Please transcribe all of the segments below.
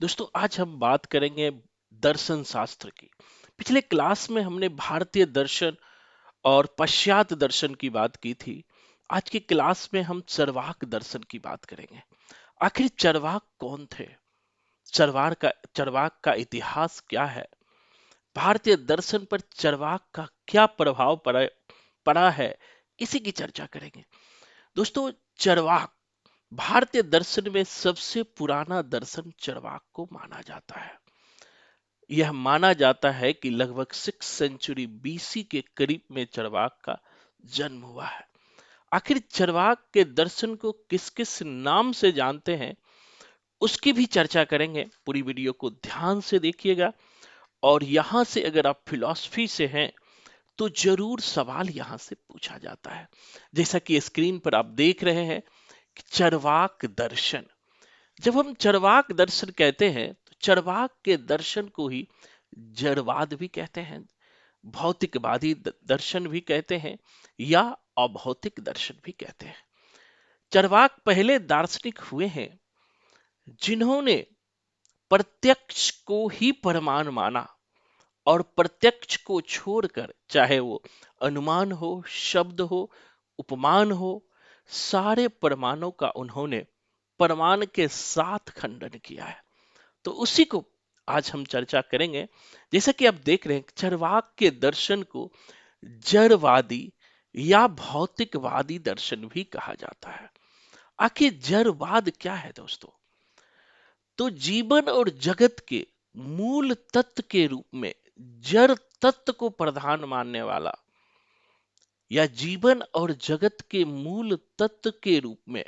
दोस्तों आज हम बात करेंगे दर्शन शास्त्र की। पिछले क्लास में हमने भारतीय दर्शन और पाश्चात्य दर्शन की बात की थी। आज की क्लास में हम चरवाक दर्शन की बात करेंगे। आखिर चरवाक कौन थे? चरवाक का इतिहास क्या है? भारतीय दर्शन पर चरवाक का क्या प्रभाव पड़ा है, इसी की चर्चा करेंगे। दोस्तों, चरवाक भारतीय दर्शन में सबसे पुराना दर्शन चरवाक को माना जाता है। यह माना जाता है कि लगभग 6 सेंचुरी बीसी के करीब में चरवाक का जन्म हुआ है। आखिर चरवाक के दर्शन को किस किस नाम से जानते हैं, उसकी भी चर्चा करेंगे। पूरी वीडियो को ध्यान से देखिएगा। और यहां से अगर आप फिलॉसफी से हैं तो जरूर सवाल यहां से पूछा जाता है। जैसा कि स्क्रीन पर आप देख रहे हैं कि चरवाक दर्शन। जब हम चरवाक दर्शन कहते हैं तो चरवाक के दर्शन को ही जड़वाद भी कहते हैं, भौतिकवादी दर्शन भी कहते हैं, या अभौतिक दर्शन भी कहते हैं। चरवाक पहले दार्शनिक हुए हैं जिन्होंने प्रत्यक्ष को ही प्रमाण माना और प्रत्यक्ष को छोड़कर, चाहे वो अनुमान हो, शब्द हो, उपमान हो, सारे प्रमाणों का उन्होंने प्रमाण के साथ खंडन किया है। तो उसी को आज हम चर्चा करेंगे। जैसा कि आप देख रहे हैं, चरवाक के दर्शन को जड़वादी या भौतिकवादी दर्शन भी कहा जाता है। आखिर जड़वाद क्या है दोस्तों? तो जीवन और जगत के मूल तत्व के रूप में जड़ तत्व को प्रधान मानने वाला, या जीवन और जगत के मूल तत्व के रूप में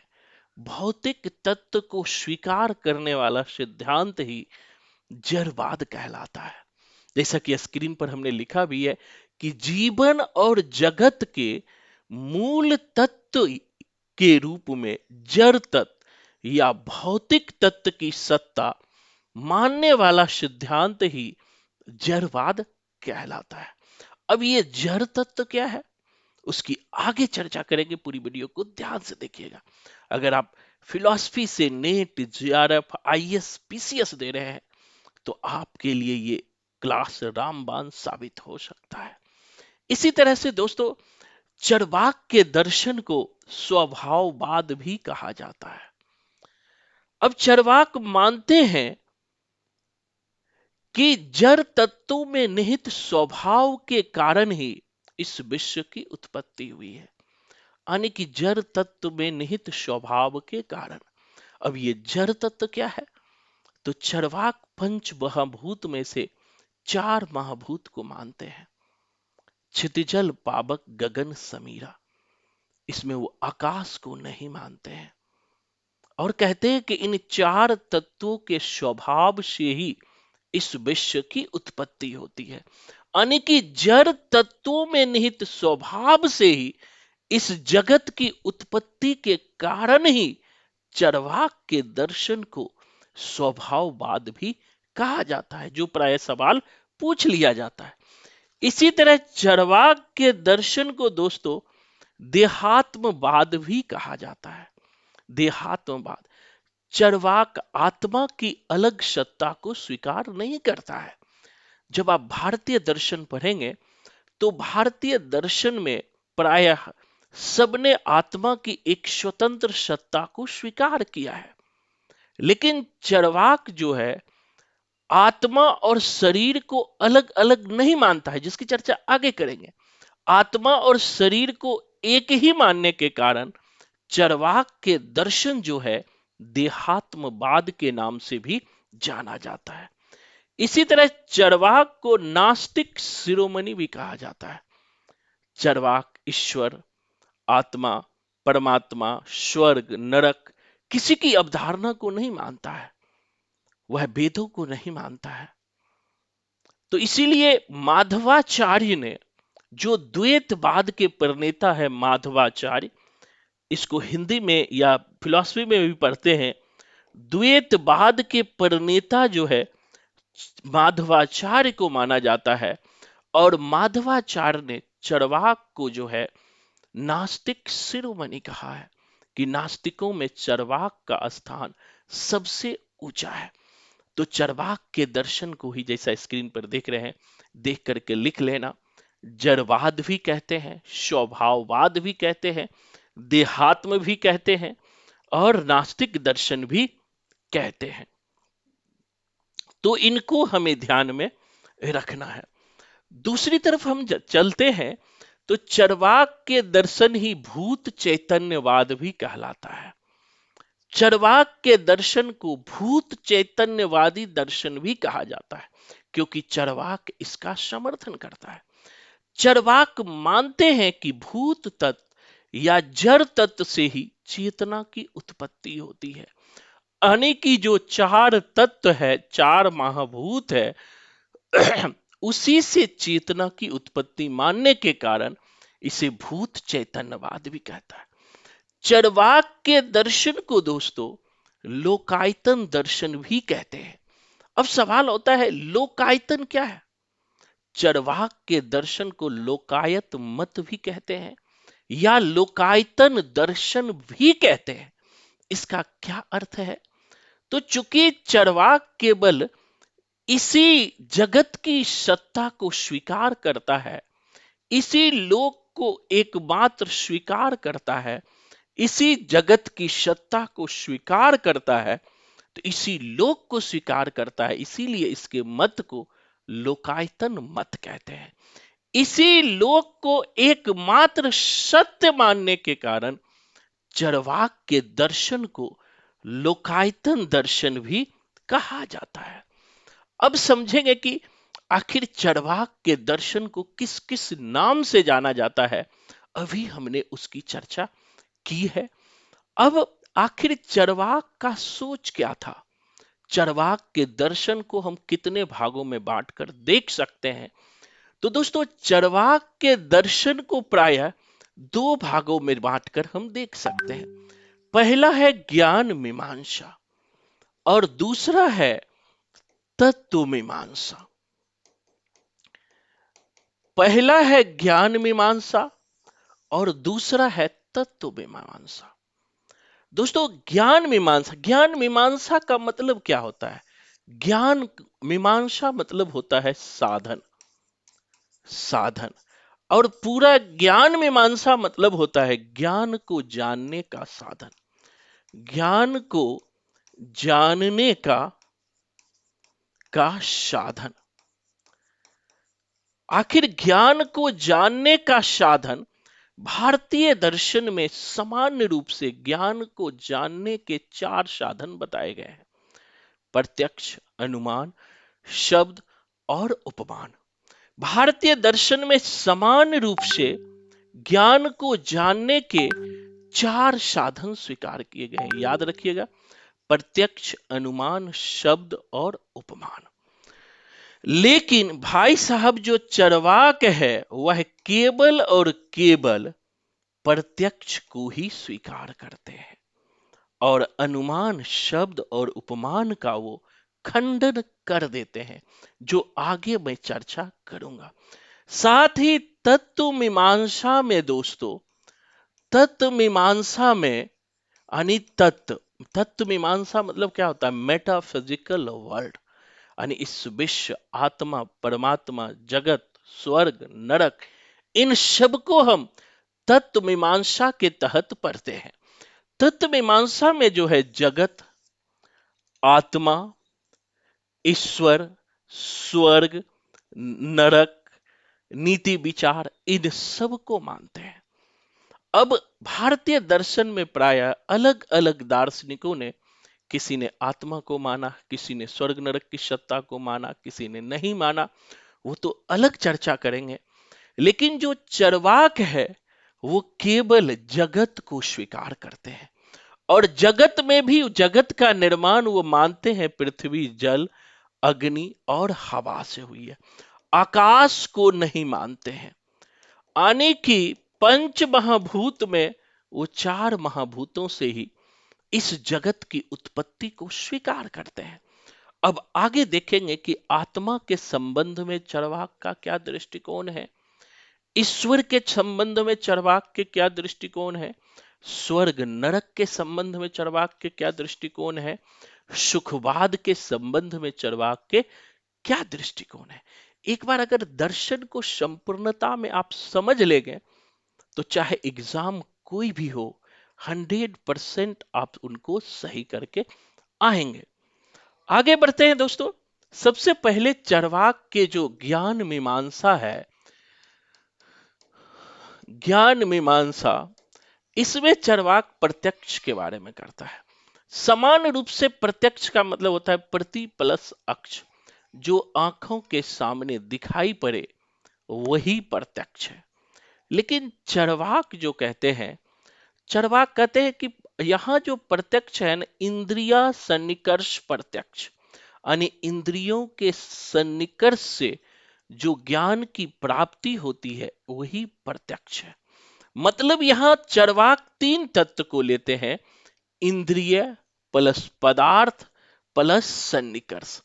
भौतिक तत्व को स्वीकार करने वाला सिद्धांत ही जड़वाद कहलाता है। जैसा कि स्क्रीन पर हमने लिखा भी है कि जीवन और जगत के मूल तत्व के रूप में जड़ तत्व या भौतिक तत्व की सत्ता मानने वाला सिद्धांत ही जड़वाद कहलाता है। अब ये जड़ तत्व क्या है, उसकी आगे चर्चा करेंगे। पूरी वीडियो को ध्यान से देखिएगा। अगर आप फिलॉसफी से नेट, जेआरएफ, आईएएस, पीसीएस दे रहे हैं तो आपके लिए ये क्लास रामबाण साबित हो सकता है। इसी तरह से दोस्तों, चरवाक के दर्शन को स्वभाववाद भी कहा जाता है। अब चरवाक मानते हैं कि जड़ तत्वों में निहित स्वभाव के कारण ही इस विश्व की उत्पत्ति हुई है। यानी कि जड़ तत्व में निहित स्वभाव के कारण। अब ये जड़ तत्व क्या है? तो चरवाक पंच महाभूत में से 4 महाभूत को मानते हैं। क्षितिजल, पावक, गगन, समीरा। इसमें वो आकाश को नहीं मानते हैं और कहते हैं कि इन 4 तत्वों के स्वभाव से ही इस विश्व की उत्पत्ति होती है। यानी कि जड़ तत्वों में निहित स्वभाव से ही इस जगत की उत्पत्ति के कारण ही चरवाक के दर्शन को स्वभाववाद भी कहा जाता है, जो प्राय सवाल पूछ लिया जाता है। इसी तरह चरवाक के दर्शन को दोस्तों देहात्मवाद भी कहा जाता है। देहात्मवाद, चरवाक आत्मा की अलग सत्ता को स्वीकार नहीं करता है। जब आप भारतीय दर्शन पढ़ेंगे तो भारतीय दर्शन में प्रायः सबने आत्मा की एक स्वतंत्र सत्ता को स्वीकार किया है। लेकिन चरवाक जो है, आत्मा और शरीर को अलग अलग नहीं मानता है, जिसकी चर्चा आगे करेंगे। आत्मा और शरीर को एक ही मानने के कारण चरवाक के दर्शन जो है देहात्मवाद के नाम से भी जाना जाता है। इसी तरह चरवाक को नास्तिक शिरोमणि भी कहा जाता है। चरवाक ईश्वर, आत्मा, परमात्मा, स्वर्ग, नरक किसी की अवधारणा को नहीं मानता है। वह वेदों को नहीं मानता है। तो इसीलिए माधवाचार्य ने, जो द्वैतवाद के प्रणेता है माधवाचार्य, इसको हिंदी में या फिलॉसफी में भी पढ़ते हैं, द्वैतवाद के प्रणेता जो है माधवाचार्य को माना जाता है। और माधवाचार्य ने चरवाक को जो है नास्तिक शिरोमणि कहा है कि नास्तिकों में चरवाक का स्थान सबसे ऊंचा है। तो चरवाक के दर्शन को ही, जैसा स्क्रीन पर देख रहे हैं, देख करके लिख लेना। जड़वाद भी कहते हैं, स्वभाववाद भी कहते हैं, देहात्म भी कहते हैं, और नास्तिक दर्शन भी कहते हैं। तो इनको हमें ध्यान में रखना है। दूसरी तरफ हम चलते हैं तो चरवाक के दर्शन ही भूत चैतन्यवाद भी कहलाता है। चरवाक के दर्शन को भूत चैतन्यवादी दर्शन भी कहा जाता है, क्योंकि चरवाक इसका समर्थन करता है। चरवाक मानते हैं कि भूत तत्व या जड़ तत्व से ही चेतना की उत्पत्ति होती है, यानी कि जो चार तत्व है, चार महाभूत है, उसी से चेतना की उत्पत्ति मानने के कारण इसे भूत चैतन्यवाद भी कहता है। चरवाक के दर्शन को दोस्तों लोकायतन दर्शन भी कहते हैं। अब सवाल होता है, लोकायतन क्या है? चरवाक के दर्शन को लोकायत मत भी कहते हैं या लोकायतन दर्शन भी कहते हैं। इसका क्या अर्थ है? तो चूंकि चरवाक केवल इसी जगत की सत्ता को स्वीकार करता है, इसी लोक को एकमात्र स्वीकार करता है, इसी जगत की सत्ता को स्वीकार करता है, तो इसी लोक को स्वीकार करता है, इसीलिए इसके मत को लोकायतन मत कहते हैं। इसी लोक को एकमात्र सत्य मानने के कारण चरवाक के दर्शन को लोकायतन दर्शन भी कहा जाता है। अब समझेंगे कि आखिर चरवाक के दर्शन को किस किस नाम से जाना जाता है। अभी हमने उसकी चर्चा की है। अब आखिर चरवाक का सोच क्या था? चरवाक के दर्शन को हम कितने भागों में बांटकर देख सकते हैं? तो दोस्तों, चरवाक के दर्शन को प्रायः दो भागों में बांटकर हम देख सकते हैं। पहला है ज्ञान मीमांसा और दूसरा है तत्व मीमांसा। पहला है ज्ञान मीमांसा और दूसरा है तत्व मीमांसा। दोस्तों, ज्ञान मीमांसा का मतलब क्या होता है? ज्ञान मीमांसा मतलब होता है साधन, साधन, और पूरा ज्ञान मीमांसा मतलब होता है ज्ञान को जानने का साधन, ज्ञान को जानने का साधन। आखिर ज्ञान को जानने का साधन भारतीय दर्शन में सामान्य रूप से ज्ञान को जानने के चार साधन बताए गए हैं: प्रत्यक्ष, अनुमान, शब्द और उपमान। भारतीय दर्शन में सामान्य रूप से ज्ञान को जानने के चार साधन स्वीकार किए गए हैं। याद रखिएगा, प्रत्यक्ष, अनुमान, शब्द और उपमान। लेकिन भाई साहब, जो चरवाक है वह केवल और केवल प्रत्यक्ष को ही स्वीकार करते हैं और अनुमान, शब्द और उपमान का वो खंडन कर देते हैं, जो आगे मैं चर्चा करूंगा। साथ ही तत्व मीमांसा में दोस्तों, तत्व मीमांसा में यानी तत्व मीमांसा मतलब क्या होता है? मेटाफिजिकल वर्ल्ड, यानी इस विश्व, आत्मा, परमात्मा, जगत, स्वर्ग, नरक, इन सब को हम तत्व मीमांसा के तहत पढ़ते हैं। तत्व मीमांसा में जो है जगत, आत्मा, ईश्वर, स्वर्ग, नरक, नीति विचार, इन सब को मानते हैं। अब भारतीय दर्शन में प्रायः अलग अलग दार्शनिकों ने, किसी ने आत्मा को माना, किसी ने स्वर्ग नरक की सत्ता को माना, किसी ने नहीं माना, वो तो अलग चर्चा करेंगे। लेकिन जो चरवाक है वो केवल जगत को स्वीकार करते हैं और जगत में भी जगत का निर्माण वो मानते हैं पृथ्वी, जल, अग्नि और हवा से हुई है। आकाश को नहीं मानते हैं। आने की पंच महाभूत में वो चार महाभूतों से ही इस जगत की उत्पत्ति को स्वीकार करते हैं। अब आगे देखेंगे कि आत्मा के संबंध में चरवाक का क्या दृष्टिकोण है, ईश्वर के संबंध में चरवाक के क्या दृष्टिकोण है, स्वर्ग नरक के संबंध में चरवाक के क्या दृष्टिकोण है, सुखवाद के संबंध में चरवाक के क्या दृष्टिकोण है। एक बार अगर दर्शन को संपूर्णता में आप समझ लेंगे तो चाहे एग्जाम कोई भी हो 100% आप उनको सही करके आएंगे। आगे बढ़ते हैं दोस्तों। सबसे पहले चरवाक के जो ज्ञान मीमांसा है, ज्ञान मीमांसा, इसमें चरवाक प्रत्यक्ष के बारे में करता है। समान रूप से प्रत्यक्ष का मतलब होता है प्रति प्लस अक्ष, जो आंखों के सामने दिखाई पड़े वही प्रत्यक्ष है। लेकिन चरवाक जो कहते हैं, चरवाक कहते हैं कि यहां जो प्रत्यक्ष है ना, इंद्रिया सन्निकर्ष प्रत्यक्ष, यानी इंद्रियों के सन्निकर्ष से जो ज्ञान की प्राप्ति होती है वही प्रत्यक्ष है। मतलब यहां चरवाक तीन तत्व को लेते हैं, इंद्रिय प्लस पदार्थ प्लस सन्निकर्ष,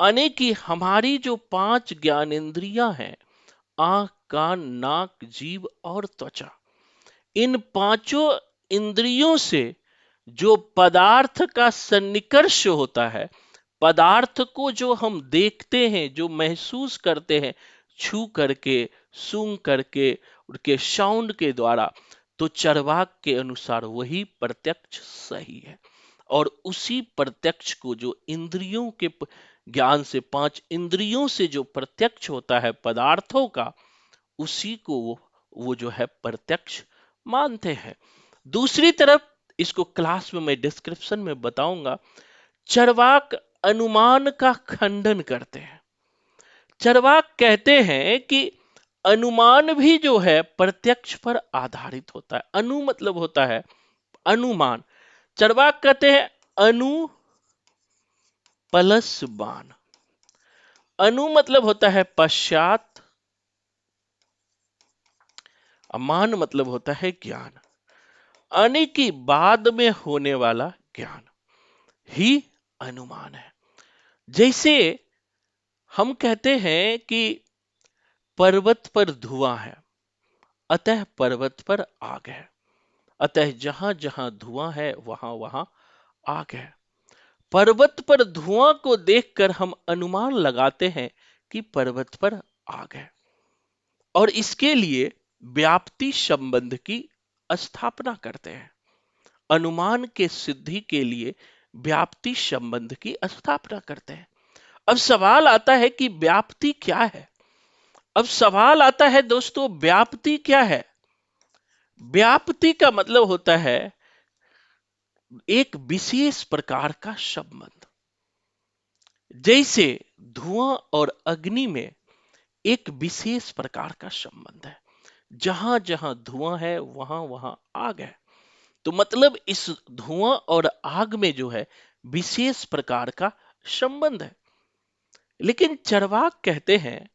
यानी कि हमारी जो पांच ज्ञानेंद्रियां हैं, आंख कान नाक जीभ और त्वचा, इन पांचों इंद्रियों से जो पदार्थ का सन्निकर्ष होता है, पदार्थ को जो हम देखते हैं, जो महसूस करते हैं, छू करके, सूंघ करके, उनके साउंड के द्वारा, तो चरवाक के अनुसार वही प्रत्यक्ष सही है। और उसी प्रत्यक्ष को जो इंद्रियों के ज्ञान से, पांच इंद्रियों से जो प्रत्यक्ष होता है पदार्थों का, उसी को वो जो है प्रत्यक्ष मानते हैं। दूसरी तरफ इसको क्लास में मैं डिस्क्रिप्शन में बताऊंगा, चरवाक अनुमान का खंडन करते हैं। चरवाक कहते हैं कि अनुमान भी जो है प्रत्यक्ष पर आधारित होता है। अनु मतलब होता है अनुमान। चरवाक कहते हैं अनु प्लस मान। अनु मतलब होता है पश्चात, मान मतलब होता है ज्ञान, यानी कि बाद में होने वाला ज्ञान ही अनुमान है। जैसे हम कहते हैं कि पर्वत पर धुआं है, अतः पर्वत पर आग है, अतः जहां जहां धुआं है वहां वहां आग है। पर्वत पर धुआं को देखकर हम अनुमान लगाते हैं कि पर्वत पर आग है, और इसके लिए व्याप्ति संबंध की स्थापना करते हैं। अनुमान के सिद्धि के लिए व्याप्ति संबंध की स्थापना करते हैं। अब सवाल आता है कि व्याप्ति क्या है। अब सवाल आता है दोस्तों, व्याप्ति क्या है। व्याप्ति का मतलब होता है एक विशेष प्रकार का संबंध। जैसे धुआं और अग्नि में एक विशेष प्रकार का संबंध है, जहां जहां धुआं है वहां वहां आग है। तो मतलब इस धुआं और आग में जो है विशेष प्रकार का संबंध है। लेकिन चरवाक कहते हैं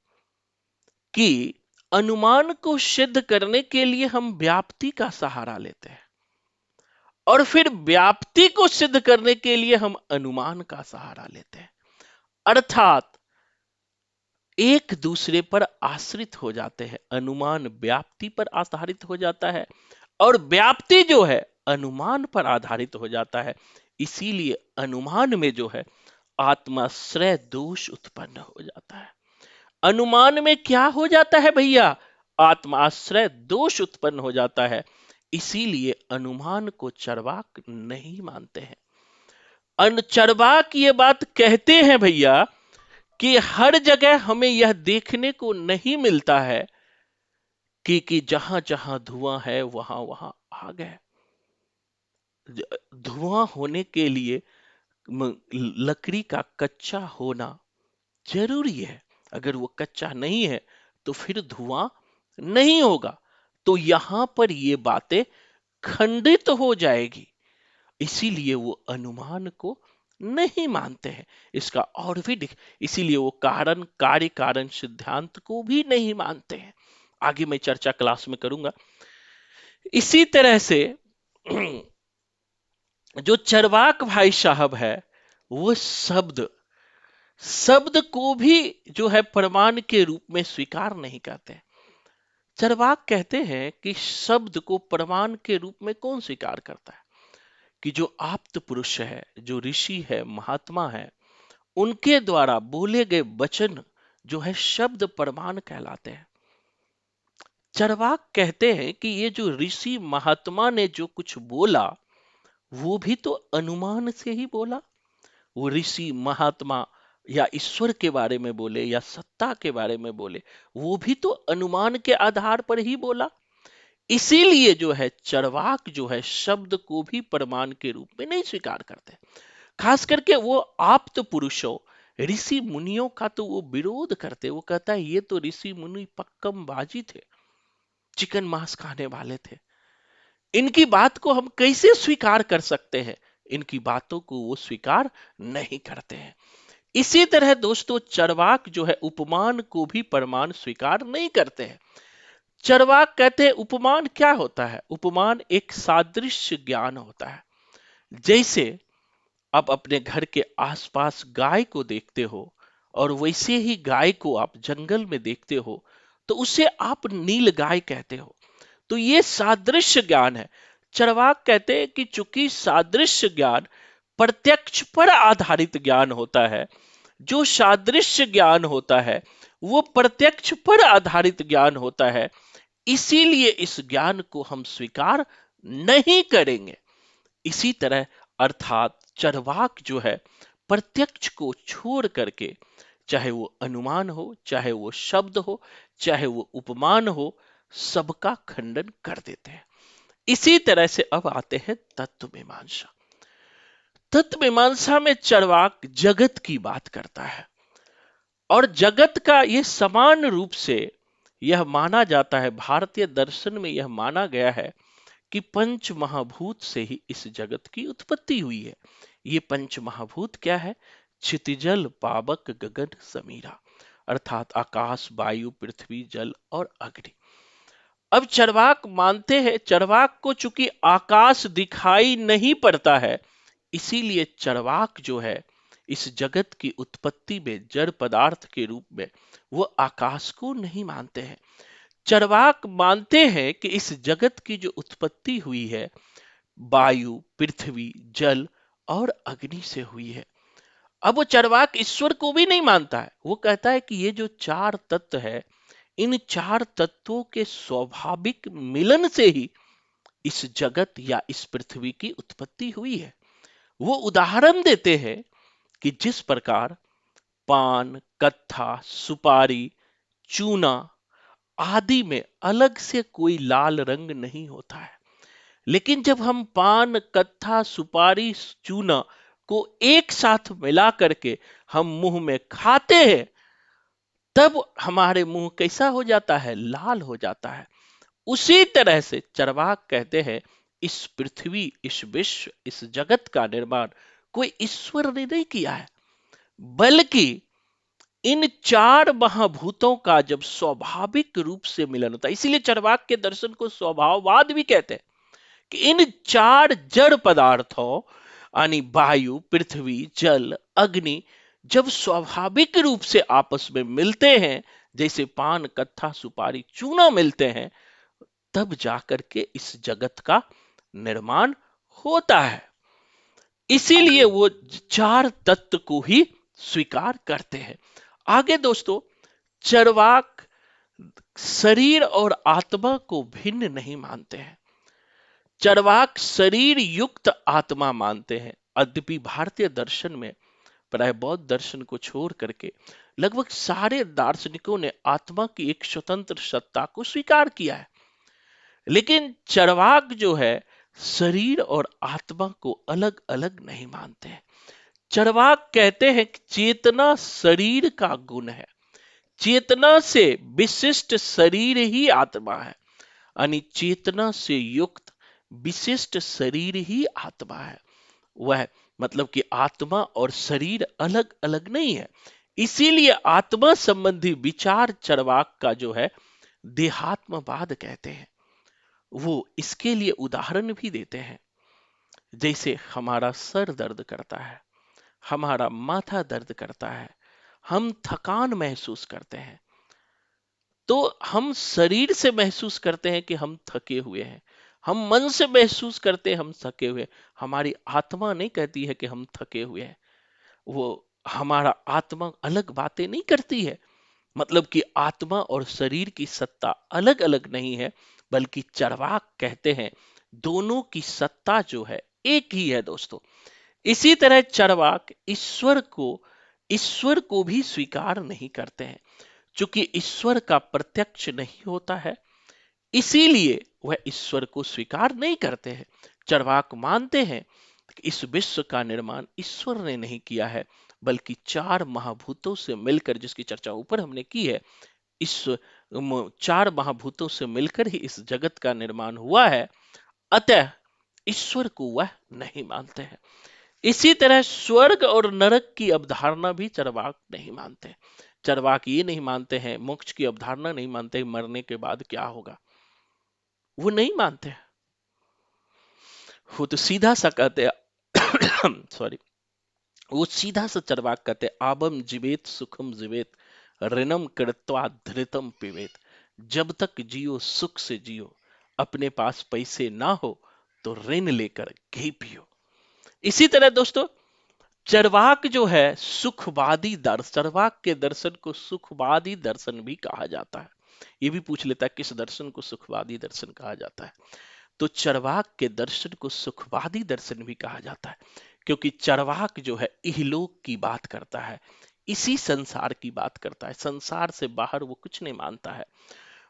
कि अनुमान को सिद्ध करने के लिए हम व्याप्ति का सहारा लेते हैं, और फिर व्याप्ति को सिद्ध करने के लिए हम अनुमान का सहारा लेते हैं। अर्थात एक दूसरे पर आश्रित हो जाते हैं। अनुमान व्याप्ति पर आधारित हो जाता है और व्याप्ति जो है अनुमान पर आधारित हो जाता है। इसीलिए अनुमान में जो है आत्माश्रय दोष उत्पन्न हो जाता है। अनुमान में क्या हो जाता है भैया, आत्माश्रय दोष उत्पन्न हो जाता है। इसीलिए अनुमान को चरवाक नहीं मानते हैं। चरवाक ये बात कहते हैं भैया कि हर जगह हमें यह देखने को नहीं मिलता है कि जहां जहां धुआं है वहां वहां आग है। धुआं होने के लिए लकड़ी का कच्चा होना जरूरी है। अगर वो कच्चा नहीं है तो फिर धुआं नहीं होगा। तो यहां पर ये बातें खंडित हो जाएगी। इसीलिए वो अनुमान को नहीं मानते हैं। इसका और भी इसीलिए वो कारण कार्य कारण सिद्धांत को भी नहीं मानते हैं। आगे मैं चर्चा क्लास में करूंगा। इसी तरह से जो चरवाक भाई साहब है, वो शब्द को भी जो है प्रमाण के रूप में स्वीकार नहीं करते। चरवाक कहते हैं कि शब्द को प्रमाण के रूप में कौन स्वीकार करता है। कि जो आप्त पुरुष है, जो ऋषि है, महात्मा है, उनके द्वारा बोले गए वचन जो है शब्द प्रमाण कहलाते हैं। चरवाक कहते हैं कि ये जो ऋषि महात्मा ने जो कुछ बोला वो भी तो अनुमान से ही बोला। वो ऋषि महात्मा या ईश्वर के बारे में बोले या सत्ता के बारे में बोले, वो भी तो अनुमान के आधार पर ही बोला। इसीलिए जो है चरवाक जो है शब्द को भी प्रमाण के रूप में नहीं स्वीकार करते। खास करके वो आप्त पुरुषों ऋषि मुनियों का तो वो विरोध करते। वो कहता है ये तो ऋषि मुनि पक्कम बाजी थे, चिकन मांस खाने वाले थे, इनकी बात को हम कैसे स्वीकार कर सकते हैं। इनकी बातों को वो स्वीकार नहीं करते हैं। इसी तरह दोस्तों चरवाक जो है उपमान को भी प्रमाण स्वीकार नहीं करते हैं। चरवाक कहते हैं उपमान क्या होता है? उपमान एक सादृश्य ज्ञान होता है। जैसे आप अपने घर के आसपास गाय को देखते हो और वैसे ही गाय को आप जंगल में देखते हो तो उसे आप नील गाय कहते हो। तो ये सादृश्य ज्ञान है। चरवाक कहते हैं कि चूंकि सादृश्य ज्ञान प्रत्यक्ष पर आधारित ज्ञान होता है, जो सादृश्य ज्ञान होता है वो प्रत्यक्ष पर आधारित ज्ञान होता है, इसीलिए इस ज्ञान को हम स्वीकार नहीं करेंगे। इसी तरह अर्थात चरवाक जो है प्रत्यक्ष को छोड़ करके, चाहे वो अनुमान हो, चाहे वो शब्द हो, चाहे वो उपमान हो, सबका खंडन कर देते हैं। इसी तरह से अब आते हैं तत्व मीमांसा। तत्व मीमांसा में चरवाक जगत की बात करता है और जगत का ये समान रूप से यह माना जाता है, भारतीय दर्शन में यह माना गया है कि पंच महाभूत से ही इस जगत की उत्पत्ति हुई है। ये पंच महाभूत क्या है? क्षितिजल पावक गगन समीरा, अर्थात आकाश, वायु, पृथ्वी, जल और अग्नि। अब चरवाक मानते हैं, चरवाक को चूंकि आकाश दिखाई नहीं पड़ता है, इसीलिए चरवाक जो है इस जगत की उत्पत्ति में जड़ पदार्थ के रूप में वो आकाश को नहीं मानते हैं। चरवाक मानते हैं कि इस जगत की जो उत्पत्ति हुई है वायु, पृथ्वी, जल और अग्नि से हुई है। अब वो चरवाक ईश्वर को भी नहीं मानता है। वो कहता है कि ये जो चार तत्व है, इन चार तत्वों के स्वाभाविक मिलन से ही इस जगत या इस पृथ्वी की उत्पत्ति हुई है। वो उदाहरण देते हैं कि जिस प्रकार पान, कत्था, सुपारी, चूना आदि में अलग से कोई लाल रंग नहीं होता है, लेकिन जब हम पान, कत्था, सुपारी, चूना को एक साथ मिला करके हम मुंह में खाते हैं, तब हमारे मुंह कैसा हो जाता है? लाल हो जाता है। उसी तरह से चरवाक कहते हैं इस पृथ्वी, इस विश्व, इस जगत का निर्माण कोई ईश्वर ने नहीं किया है, बल्कि इन चार महाभूतों का जब स्वाभाविक रूप से मिलन होता है, इसीलिए चरवाक के दर्शन को स्वभाववाद भी कहते हैं कि इन चार जड़ पदार्थों यानी वायु, पृथ्वी, जल, अग्नि जब स्वाभाविक रूप से आपस में मिलते हैं, जैसे पान, कत्था, सुपारी, चूना मिलते हैं, तब जाकर के इस जगत का निर्माण होता है। इसीलिए वो चार तत्व को ही स्वीकार करते हैं। आगे दोस्तों चरवाक शरीर और आत्मा को भिन्न नहीं मानते हैं। चरवाक शरीर युक्त आत्मा मानते हैं। यद्यपि भारतीय दर्शन में प्राय बौद्ध दर्शन को छोड़ करके लगभग सारे दार्शनिकों ने आत्मा की एक स्वतंत्र सत्ता को स्वीकार किया है, लेकिन चरवाक जो है शरीर और आत्मा को अलग अलग नहीं मानते हैं। चरवाक कहते हैं कि चेतना शरीर का गुण है, चेतना से विशिष्ट शरीर ही आत्मा है, यानी चेतना से युक्त विशिष्ट शरीर ही आत्मा है। वह मतलब कि आत्मा और शरीर अलग अलग नहीं है। इसीलिए आत्मा संबंधी विचार चरवाक का जो है देहात्मवाद कहते हैं। वो इसके लिए उदाहरण भी देते हैं, जैसे हमारा सर दर्द करता है, हमारा माथा दर्द करता है, हम थकान महसूस करते हैं, तो हम शरीर से महसूस करते हैं कि हम थके हुए हैं, हम मन से महसूस करते हैं हम थके हुए, हमारी आत्मा नहीं कहती है कि हम थके हुए हैं। वो हमारा आत्मा अलग बातें नहीं करती है। मतलब कि आत्मा और शरीर की सत्ता अलग अलग नहीं है, बल्कि चरवाक कहते हैं दोनों की सत्ता जो है एक ही है दोस्तों। इसी तरह चरवाक ईश्वर को भी स्वीकार नहीं करते हैं, क्योंकि ईश्वर का प्रत्यक्ष नहीं होता है, इसीलिए वह ईश्वर को स्वीकार नहीं करते हैं। चरवाक मानते हैं कि इस विश्व का निर्माण ईश्वर ने नहीं किया है, बल्कि चार महाभूतों से मिलकर, जिसकी चर्चा ऊपर हमने की है, इस चार महाभूतों से मिलकर ही इस जगत का निर्माण हुआ है। अतः ईश्वर को वह नहीं मानते हैं। इसी तरह स्वर्ग और नरक की अवधारणा भी चरवाक नहीं मानते। चरवाक ये नहीं मानते हैं, मोक्ष की अवधारणा नहीं मानते, मरने के बाद क्या होगा, वो नहीं मानते हैं। वो तो सीधा सा कहते हैं सॉरी, वो सीधा सा चरवाक कहते हैं, आबम जीवेत सुखम जीवेत, ऋणम कृत्वा धृतम पिबेत। जब तक जियो सुख से जियो, अपने पास पैसे ना हो तो ऋण लेकर घी पियो। इसी तरह दोस्तों, चरवाक जो है सुखवादी दर्शन, चरवाक के दर्शन को सुखवादी दर्शन भी कहा जाता है। ये भी पूछ लेता है किस दर्शन को सुखवादी दर्शन कहा जाता है। तो चरवाक के दर्शन को सुखवादी दर्शन भी कहा जाता है, क्योंकि चरवाक जो है इहलोक की बात करता है, इसी संसार की बात करता है, संसार से बाहर वो कुछ नहीं मानता है।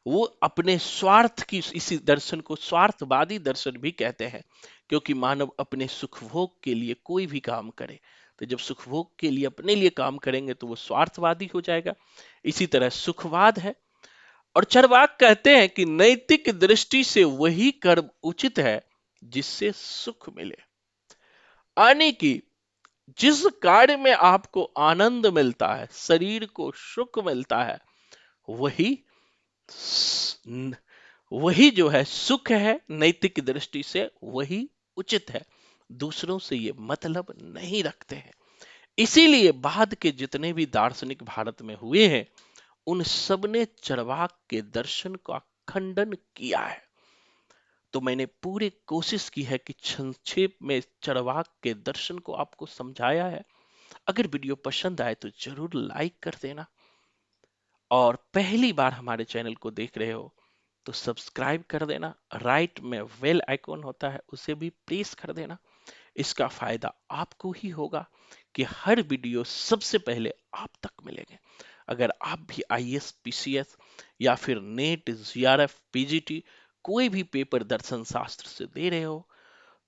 वो अपने स्वार्थ की, इसी दर्शन को स्वार्थवादी दर्शन भी कहते हैं, क्योंकि मानव अपने सुखभोग के लिए कोई भी काम करे, तो जब सुखभोग के लिए अपने लिए काम करेंगे तो वो स्वार्थवादी हो जाएगा। इसी तरह सुखवाद है। और चरवाक कहते हैं कि नैतिक दृष्टि से वही कर्म उचित है जिससे सुख मिले, यानी कि जिस कार्य में आपको आनंद मिलता है, शरीर को सुख मिलता है, वही वही जो है सुख है, नैतिक दृष्टि से वही उचित है। दूसरों से ये मतलब नहीं रखते हैं। इसीलिए बाद के जितने भी दार्शनिक भारत में हुए हैं, उन सब ने चरवाक के दर्शन का खंडन किया है। तो मैंने पूरी कोशिश की है कि संक्षेप में चरवाक के दर्शन को आपको समझाया है। अगर वीडियो पसंद आए तो जरूर लाइक कर देना, और पहली बार हमारे चैनल को देख रहे हो तो सब्सक्राइब कर देना। राइट में बेल आइकॉन होता है, उसे भी प्रेस कर देना। इसका फायदा आपको ही होगा कि हर वीडियो सबसे पहले आप तक मिलेंगे। अगर आप भी आईएएस, पीसीएस या फिर नेट, जीआरएफ, पीजीटी कोई भी पेपर दर्शन शास्त्र से दे रहे हो,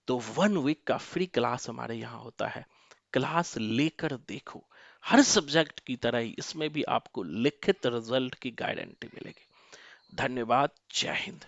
तो 1 वीक का फ्री क्लास हमारे यहाँ होता है। क्लास लेकर देखो, हर सब्जेक्ट की तरह ही इसमें भी आपको लिखित रिजल्ट की गारंटी मिलेगी। धन्यवाद। जय हिंद।